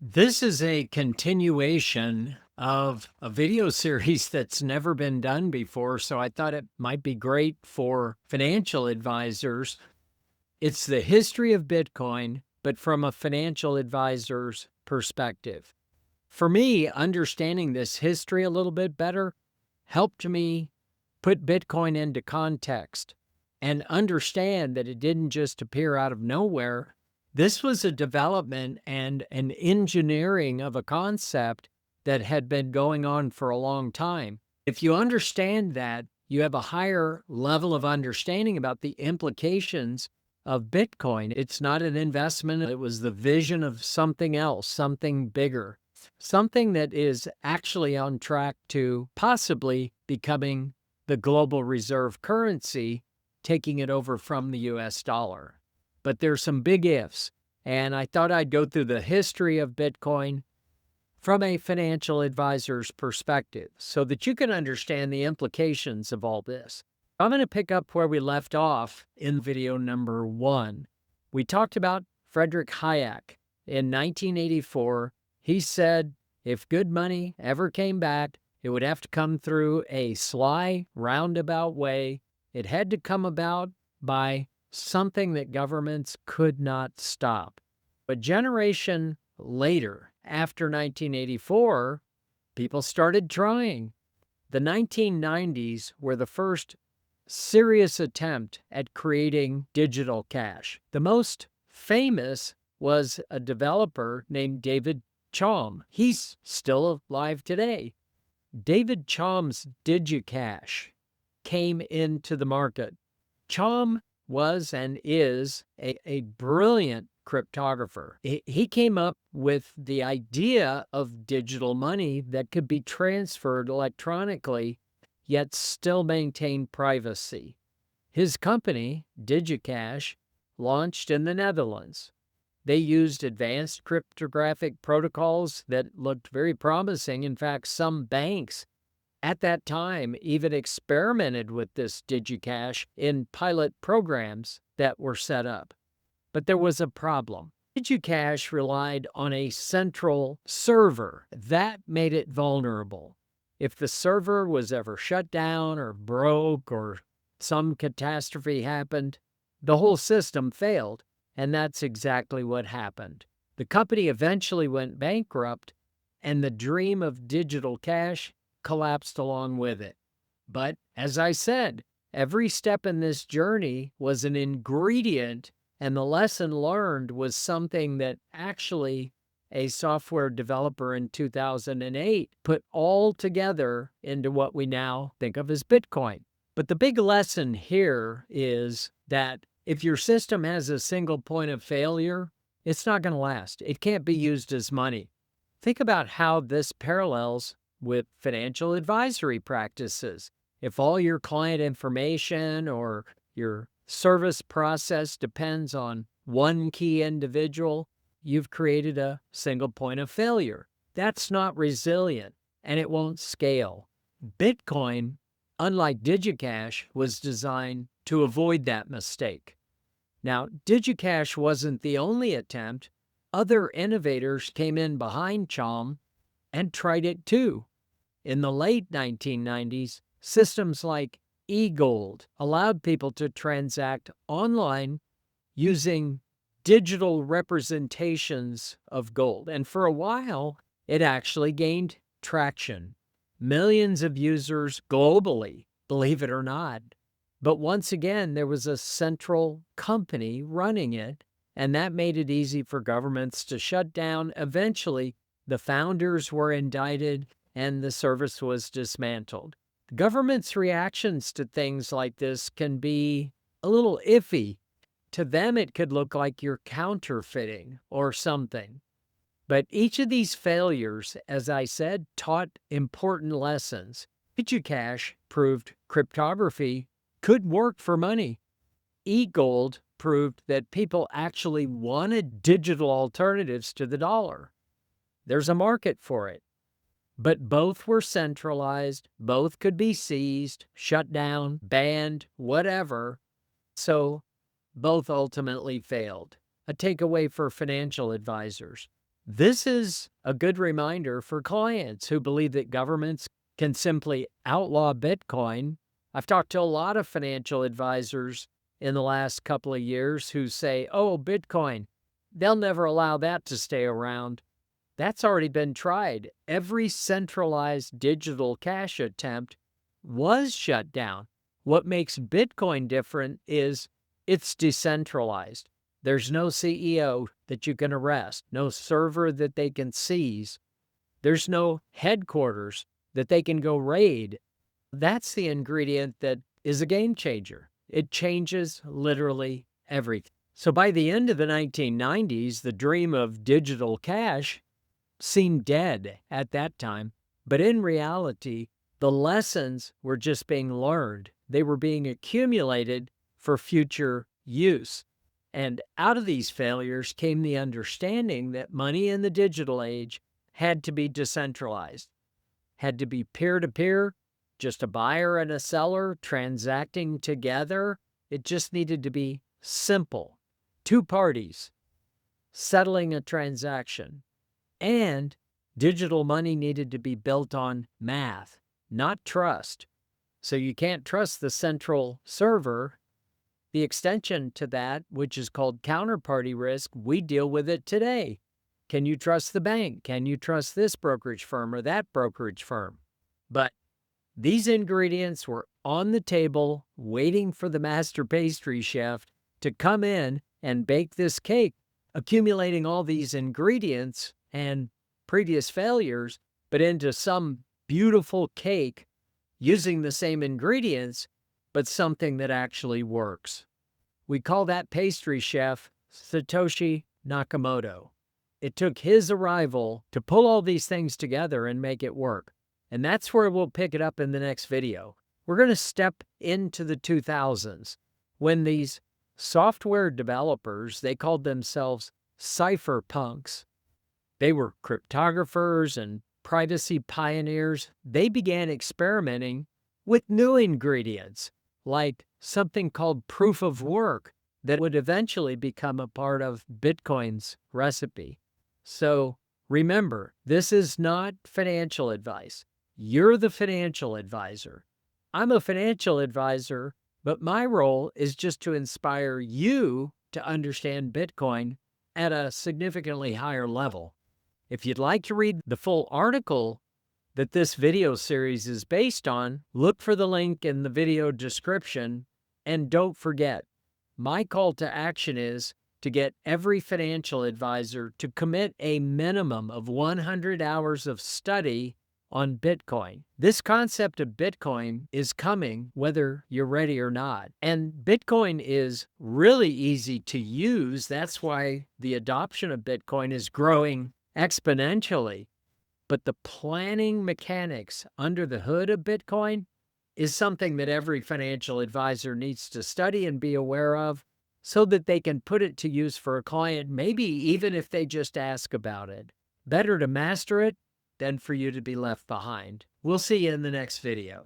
This is a continuation of a video series that's never been done before, so I thought it might be great for financial advisors. It's the history of Bitcoin, but from a financial advisor's perspective. For me, understanding this history a little bit better helped me put Bitcoin into context and understand that it didn't just appear out of nowhere. This was a development and an engineering of a concept that had been going on for a long time. If you understand that, you have a higher level of understanding about the implications of Bitcoin. It's not an investment, it was the vision of something else, something bigger, something that is actually on track to possibly becoming the global reserve currency, taking it over from the US dollar. But there's some big ifs, and I thought I'd go through the history of Bitcoin from a financial advisor's perspective so that you can understand the implications of all this. I'm going to pick up where we left off in video number 1. We talked about Frederick Hayek. In 1984, he said if good money ever came back, it would have to come through a sly, roundabout way. It had to come about by something that governments could not stop. A generation later, after 1984, people started trying. The 1990s were the first serious attempt at creating digital cash. The most famous was a developer named David Chaum. He's still alive today. David Chaum's DigiCash came into the market. Chaum was and is a brilliant cryptographer. He came up with the idea of digital money that could be transferred electronically, yet still maintain privacy. His company, DigiCash, launched in the Netherlands. They used advanced cryptographic protocols that looked very promising. In fact, some banks at that time even experimented with this DigiCash in pilot programs that were set up. But there was a problem. DigiCash relied on a central server. That made it vulnerable. If the server was ever shut down or broke or some catastrophe happened, the whole system failed. And that's exactly what happened. The company eventually went bankrupt, and the dream of digital cash collapsed along with it. But as I said, every step in this journey was an ingredient, and the lesson learned was something that actually a software developer in 2008 put all together into what we now think of as Bitcoin. But the big lesson here is that if your system has a single point of failure, it's not going to last. It can't be used as money. Think about how this parallels with financial advisory practices. If all your client information or your service process depends on one key individual, you've created a single point of failure. That's not resilient, and it won't scale. Bitcoin, unlike DigiCash, was designed to avoid that mistake. Now, DigiCash wasn't the only attempt. Other innovators came in behind Chaum and tried it too. In the late 1990s, systems like eGold allowed people to transact online using digital representations of gold. And for a while, it actually gained traction. Millions of users globally, believe it or not. But once again, there was a central company running it, and that made it easy for governments to shut down. Eventually, the founders were indicted and the service was dismantled. Governments' reactions to things like this can be a little iffy. To them, it could look like you're counterfeiting or something. But each of these failures, as I said, taught important lessons. DigiCash proved cryptography could work for money. eGold proved that people actually wanted digital alternatives to the dollar. There's a market for it. But both were centralized, both could be seized, shut down, banned, whatever. So both ultimately failed. A takeaway for financial advisors. This is a good reminder for clients who believe that governments can simply outlaw Bitcoin. I've talked to a lot of financial advisors in the last couple of years who say, oh, Bitcoin, they'll never allow that to stay around. That's already been tried. Every centralized digital cash attempt was shut down. What makes Bitcoin different is it's decentralized. There's no CEO that you can arrest, no server that they can seize. There's no headquarters that they can go raid. That's the ingredient that is a game changer. It changes literally everything. So by the end of the 1990s, the dream of digital cash seemed dead at that time. But in reality, the lessons were just being learned. They were being accumulated for future use. And out of these failures came the understanding that money in the digital age had to be decentralized, had to be peer-to-peer, just a buyer and a seller transacting together. It just needed to be simple. Two parties settling a transaction. And digital money needed to be built on math, not trust. So you can't trust the central server. The extension to that, which is called counterparty risk, we deal with it today. Can you trust the bank? Can you trust this brokerage firm or that brokerage firm? But these ingredients were on the table waiting for the master pastry chef to come in and bake this cake, accumulating all these ingredients and previous failures, but into some beautiful cake using the same ingredients, but something that actually works. We call that pastry chef Satoshi Nakamoto. It took his arrival to pull all these things together and make it work. And that's where we'll pick it up in the next video. We're going to step into the 2000s when these software developers, they called themselves cypherpunks. They were cryptographers and privacy pioneers. They began experimenting with new ingredients, like something called proof of work that would eventually become a part of Bitcoin's recipe. So remember, this is not financial advice. You're the financial advisor. I'm a financial advisor, but my role is just to inspire you to understand Bitcoin at a significantly higher level. If you'd like to read the full article that this video series is based on, look for the link in the video description. And don't forget, my call to action is to get every financial advisor to commit a minimum of 100 hours of study on Bitcoin. This concept of Bitcoin is coming whether you're ready or not. And Bitcoin is really easy to use. That's why the adoption of Bitcoin is growing exponentially. But the planning mechanics under the hood of Bitcoin is something that every financial advisor needs to study and be aware of so that they can put it to use for a client, maybe even if they just ask about it. Better to master it than for you to be left behind. We'll see you in the next video.